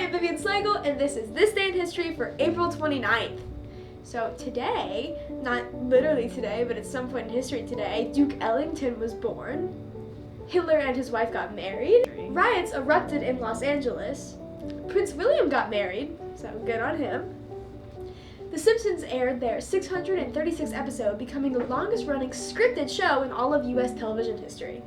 I'm Vivian Slagle, and this is This Day in History for April 29th. So today, not literally today, but at some point in history today, Duke Ellington was born. Hitler and his wife got married. Riots erupted in Los Angeles. Prince William got married, so good on him. The Simpsons aired their 636th episode, becoming the longest-running scripted show in all of U.S. television history.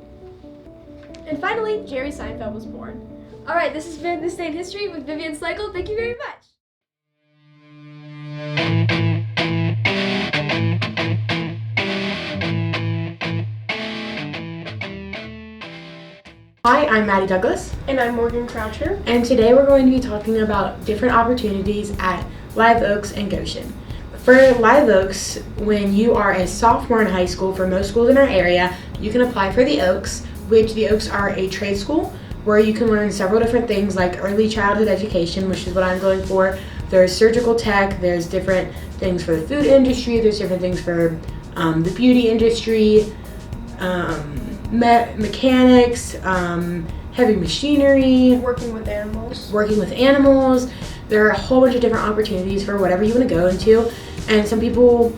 And finally, Jerry Seinfeld was born. All right, this has been This Day in History with Vivian Slagle. Thank you very much. Hi, I'm Maddy Douglas. And I'm Morgan Croucher. And today we're going to be talking about different opportunities at Live Oaks and Goshen. For Live Oaks, when you are a sophomore in high school, for most schools in our area, you can apply for the Oaks, which the Oaks are a trade school where you can learn several different things like early childhood education, which is what I'm going for. There's surgical tech, there's different things for the food industry, there's different things for the beauty industry, mechanics, heavy machinery, Working with animals. There are a whole bunch of different opportunities for whatever you want to go into, and some people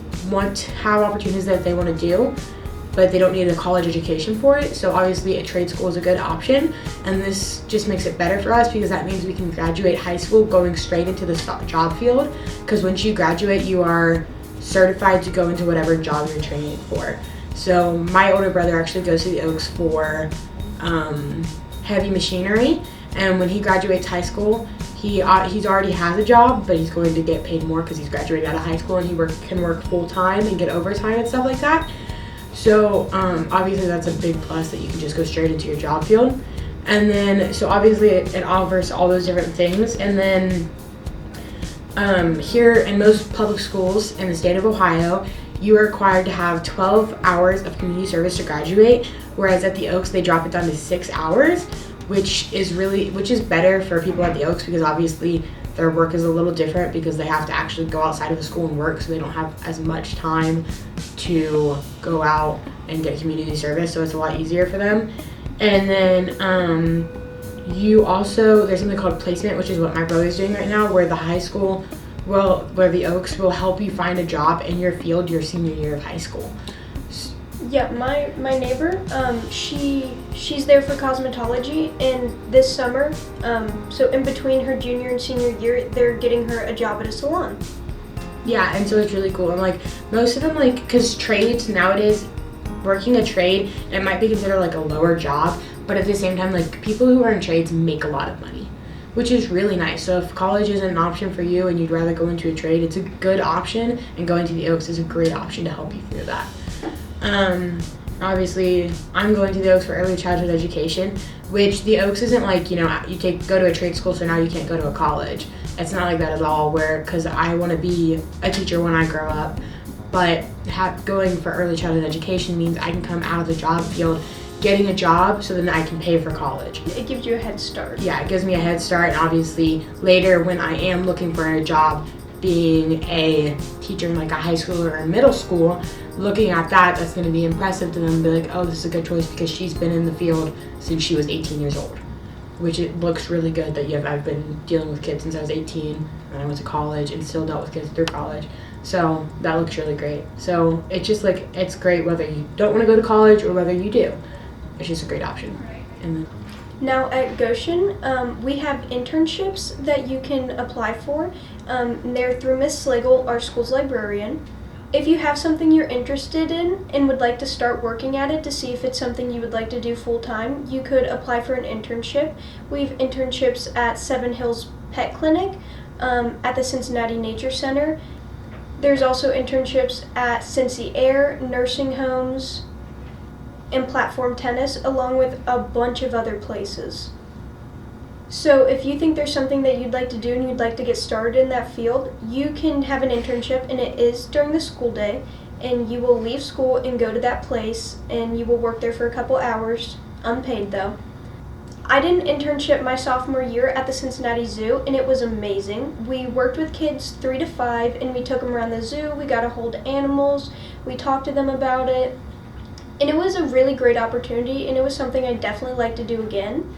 have opportunities that they want to do, but they don't need a college education for it. So obviously a trade school is a good option, and this just makes it better for us because that means we can graduate high school going straight into the job field, because once you graduate you are certified to go into whatever job you're training for. So my older brother actually goes to the Oaks for heavy machinery, and when he graduates high school he's already has a job, but he's going to get paid more because he's graduated out of high school, and he can work full time and get overtime and stuff like that. So obviously that's a big plus that you can just go straight into your job field. And then, so obviously it offers all those different things. And then here in most public schools in the state of Ohio, you are required to have 12 hours of community service to graduate, whereas at the Oaks they drop it down to 6 hours, which is better for people at the Oaks because obviously their work is a little different because they have to actually go outside of the school and work, so they don't have as much time to go out and get community service, so it's a lot easier for them. And then there's something called placement, which is what my brother's doing right now, where where the Oaks will help you find a job in your field your senior year of high school. Yeah, my neighbor, she's there for cosmetology, and this summer, so in between her junior and senior year, they're getting her a job at a salon. Yeah, and so it's really cool. And like most of them, like, because trades nowadays, working a trade, it might be considered like a lower job, but at the same time, like, people who are in trades make a lot of money, which is really nice. So if college isn't an option for you and you'd rather go into a trade, it's a good option, and going to the Oaks is a great option to help you through that. Obviously I'm going to the Oaks for early childhood education, which the Oaks isn't like, you go to a trade school so now you can't go to a college. It's not like that at all, because I want to be a teacher when I grow up, but going for early childhood education means I can come out of the job field getting a job so then I can pay for college. It gives you a head start. Yeah, it gives me a head start, and obviously later when I am looking for a job, being a teacher in like a high school or a middle school, looking at that's going to be impressive to them and be like, oh, this is a good choice because she's been in the field since she was 18 years old, which it looks really good that I've been dealing with kids since I was 18, and I went to college and still dealt with kids through college. So that looks really great. So it's just like, it's great whether you don't want to go to college or whether you do. It's just a great option. And now at Goshen, we have internships that you can apply for. They're through Miss Slagle, our school's librarian. If you have something you're interested in and would like to start working at it to see if it's something you would like to do full time, you could apply for an internship. We have internships at Seven Hills Pet Clinic, at the Cincinnati Nature Center. There's also internships at Cincy Air, nursing homes, and platform tennis, along with a bunch of other places. So if you think there's something that you'd like to do and you'd like to get started in that field, you can have an internship, and it is during the school day, and you will leave school and go to that place, and you will work there for a couple hours, unpaid though. I did an internship my sophomore year at the Cincinnati Zoo, and it was amazing. We worked with kids 3 to 5, and we took them around the zoo. We got to hold animals. We talked to them about it. And it was a really great opportunity, and it was something I'd definitely like to do again.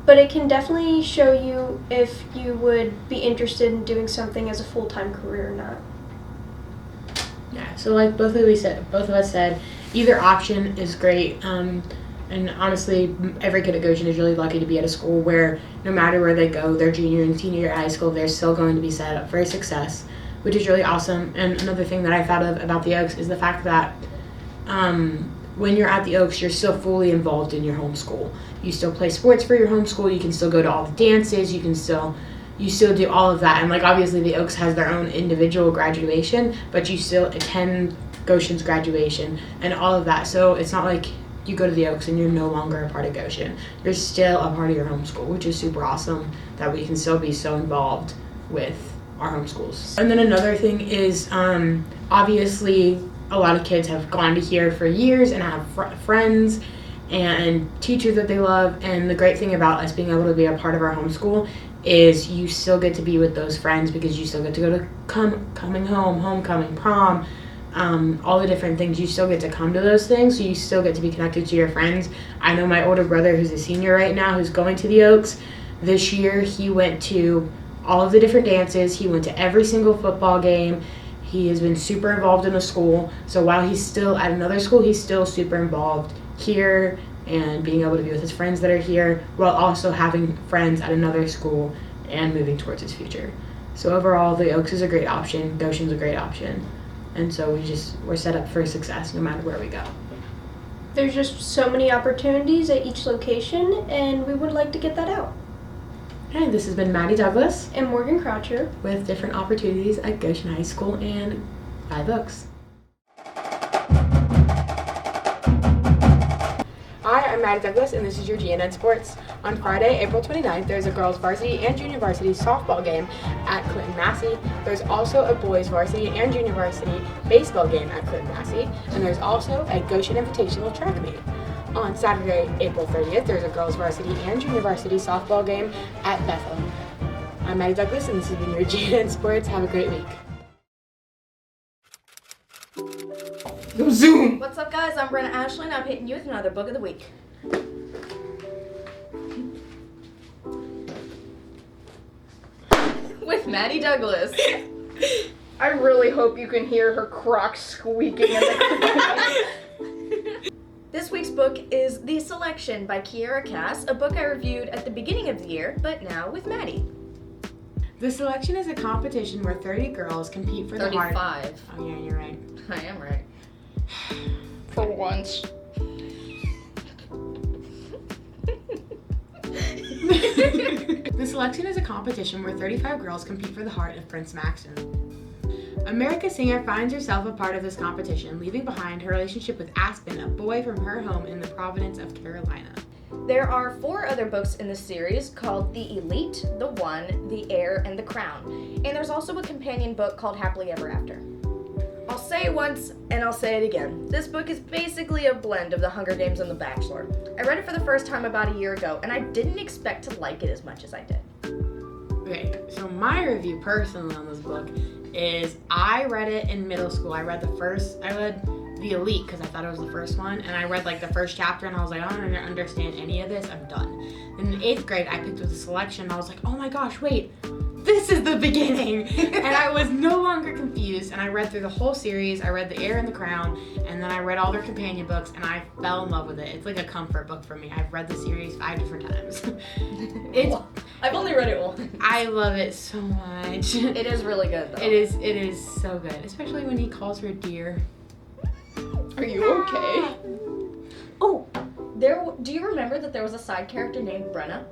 but it can definitely show you if you would be interested in doing something as a full-time career or not. Yeah, so like both of us said, either option is great. And honestly, every kid at Goshen is really lucky to be at a school where no matter where they go, their junior and senior year of high school, they're still going to be set up for success, which is really awesome. And another thing that I thought of about the Oaks is the fact that when you're at the Oaks, you're still fully involved in your home school. You still play sports for your home school. You can still go to all the dances. You still do all of that. And like obviously the Oaks has their own individual graduation, but you still attend Goshen's graduation and all of that. So it's not like you go to the Oaks and you're no longer a part of Goshen. You're still a part of your home school, which is super awesome that we can still be so involved with our home schools. And then another thing is obviously a lot of kids have gone to here for years and have friends and teachers that they love. And the great thing about us being able to be a part of our homeschool is you still get to be with those friends because you still get to go to coming home, homecoming, prom, all the different things. You still get to come to those things, so you still get to be connected to your friends. I know my older brother, who's a senior right now, who's going to the Oaks. This year, he went to all of the different dances. He went to every single football game. He has been super involved in the school. So while he's still at another school, he's still super involved here and being able to be with his friends that are here while also having friends at another school and moving towards his future. So overall, the Oaks is a great option. Goshen's a great option. And so we're set up for success no matter where we go. There's just so many opportunities at each location, and we would like to get that out. Hey, this has been Maddy Douglas And Morgan Croucher with different opportunities at Goshen High School and Five Oaks. Hi, I'm Maddy Douglas, and this is your GNN Sports. On Friday, April 29th, there's a girls' varsity and junior varsity softball game at Clinton Massey. There's also a boys' varsity and junior varsity baseball game at Clinton Massey, and there's also a Goshen Invitational track meet. On Saturday, April 30th, there's a girls' varsity and junior varsity softball game at Bethel. I'm Maddy Douglas, and this has been your GNN Sports. Have a great week. Go Zoom! What's up, guys? I'm Brenna Ashley, and I'm hitting you with another book of the week. With Maddy Douglas. I really hope you can hear her Crocs squeaking in the This week's book is The Selection by Kiera Cass, a book I reviewed at the beginning of the year, but now with Maddy. The Selection is a competition where 30 girls compete for the heart. 35. Oh yeah, you're right. I am right. For once. The Selection is a competition where 35 girls compete for the heart of Prince Maxim. America Singer finds herself a part of this competition, leaving behind her relationship with Aspen, a boy from her home in the Providence of Carolina. There are 4 other books in the series called The Elite, The One, The Heir, and The Crown. And there's also a companion book called Happily Ever After. I'll say it once, and I'll say it again. This book is basically a blend of The Hunger Games and The Bachelor. I read it for the first time about a year ago, and I didn't expect to like it as much as I did. Okay, so my review personally on this book is I read it in middle school. I read The Elite because I thought it was the first one, and I read like the first chapter and I was like, I don't understand any of this, I'm done. In 8th grade, I picked up The Selection and I was like, oh my gosh, wait, this is the beginning. And I was no longer confused, and I read through the whole series. I read The Heir and the Crown, and then I read all their companion books, and I fell in love with it. It's like a comfort book for me. I've read the series 5 different times. I've only read it once. I love it so much. It is really good, though. It is so good, especially when he calls her dear. Are you okay? Oh, do you remember that there was a side character named Brenna?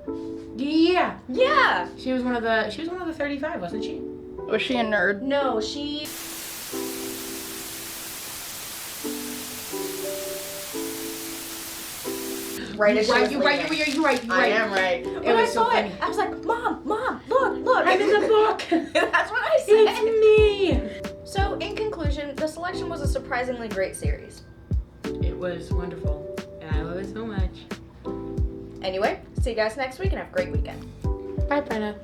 Yeah. Yeah. She was one of the 35, wasn't she? Was she a nerd? No, she... Right as she was You're right. I am right. When I saw it, I was like, Mom, look. I'm in the book. That's what I said. It's me. So, in conclusion, The Selection was a surprisingly great series. It was wonderful, and I love it so much. Anyway, see you guys next week and have a great weekend. Bye, Brenna.